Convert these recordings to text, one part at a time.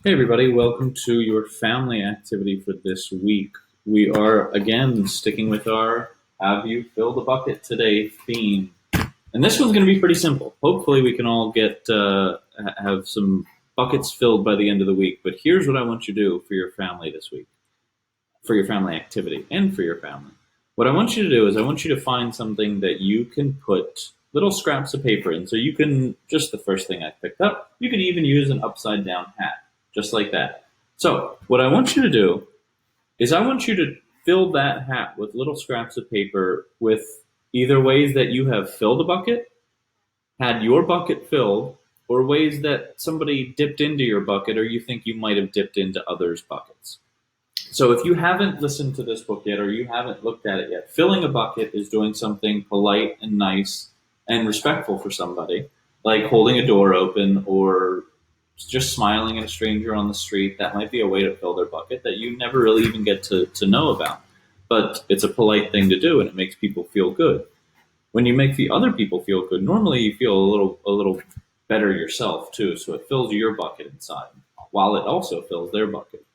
Hey everybody, welcome to your family activity for this week. We are again sticking with our Have You Filled a Bucket Today theme. And this one's going to be pretty simple. Hopefully we can all have some buckets filled by the end of the week. But here's what I want you to do for your family this week, for your family activity and for your family. What I want you to do is I want you to find something that you can put little scraps of paper in. So you can, just the first thing I picked up, you can even use an upside down hat, just like that. So what I want you to do is I want you to fill that hat with little scraps of paper with either ways that you have filled a bucket, had your bucket filled, or ways that somebody dipped into your bucket or you think you might have dipped into others' buckets. So if you haven't listened to this book yet or you haven't looked at it yet, filling a bucket is doing something polite and nice and respectful for somebody, like holding a door open or just smiling at a stranger on the street. That might be a way to fill their bucket that you never really even get to know about. But it's a polite thing to do and it makes people feel good. When you make the other people feel good, normally you feel a little better yourself too. So it fills your bucket inside while it also fills their bucket.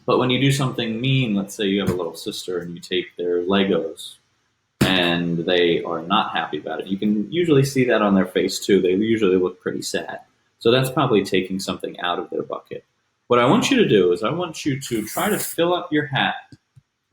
But when you do something mean, let's say you have a little sister and you take their Legos and they are not happy about it, you can usually see that on their face too. They usually look pretty sad. So that's probably taking something out of their bucket. What I want you to do is I want you to try to fill up your hat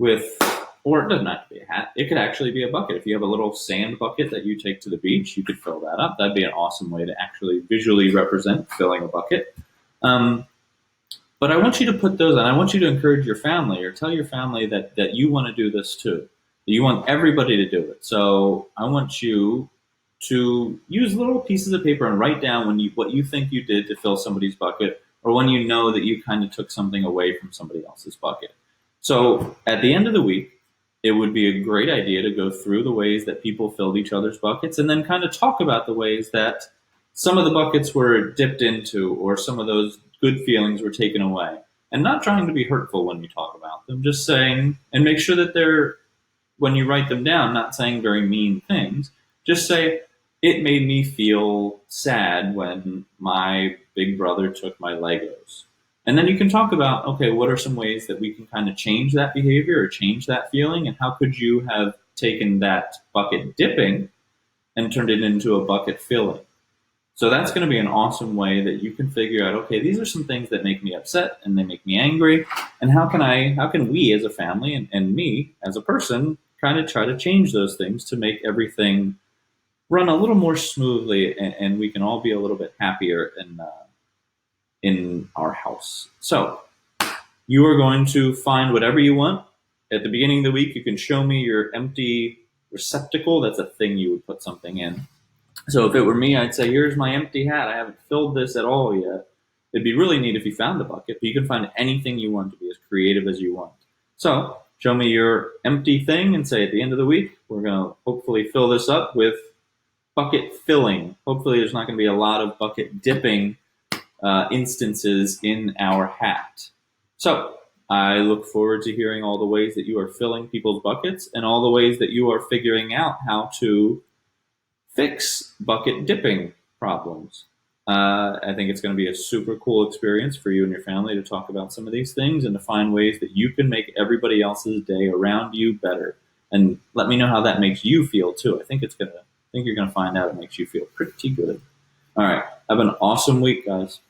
with, or it doesn't have to be a hat, it could actually be a bucket. If you have a little sand bucket that you take to the beach, you could fill that up. That'd be an awesome way to actually visually represent filling a bucket. But I want you to put those on. I want you to encourage your family or tell your family that you want to do this too. You want everybody to do it. So I want you to use little pieces of paper and write down what you think you did to fill somebody's bucket or when you know that you kind of took something away from somebody else's bucket. So at the end of the week, it would be a great idea to go through the ways that people filled each other's buckets and then kind of talk about the ways that some of the buckets were dipped into or some of those good feelings were taken away. And not trying to be hurtful when you talk about them, just saying, and make sure that they're, when you write them down, not saying very mean things, just say, it made me feel sad when my big brother took my Legos. And then you can talk about, okay, what are some ways that we can kind of change that behavior or change that feeling? And how could you have taken that bucket dipping and turned it into a bucket filling? So that's going to be an awesome way that you can figure out, okay, these are some things that make me upset and they make me angry. And how can we as a family and me as a person kind of try to change those things to make everything run a little more smoothly and we can all be a little bit happier in our house. So you are going to find whatever you want. At the beginning of the week, you can show me your empty receptacle. That's a thing you would put something in. So if it were me, I'd say, here's my empty hat. I haven't filled this at all yet. It'd be really neat if you found the bucket, but you can find anything you want to be as creative as you want. So show me your empty thing and say at the end of the week, we're going to hopefully fill this up with bucket filling. Hopefully there's not going to be a lot of bucket dipping instances in our hat. So I look forward to hearing all the ways that you are filling people's buckets and all the ways that you are figuring out how to fix bucket dipping problems. I think it's going to be a super cool experience for you and your family to talk about some of these things and to find ways that you can make everybody else's day around you better. And let me know how that makes you feel too. I think you're going to find out it makes you feel pretty good. All right. Have an awesome week, guys.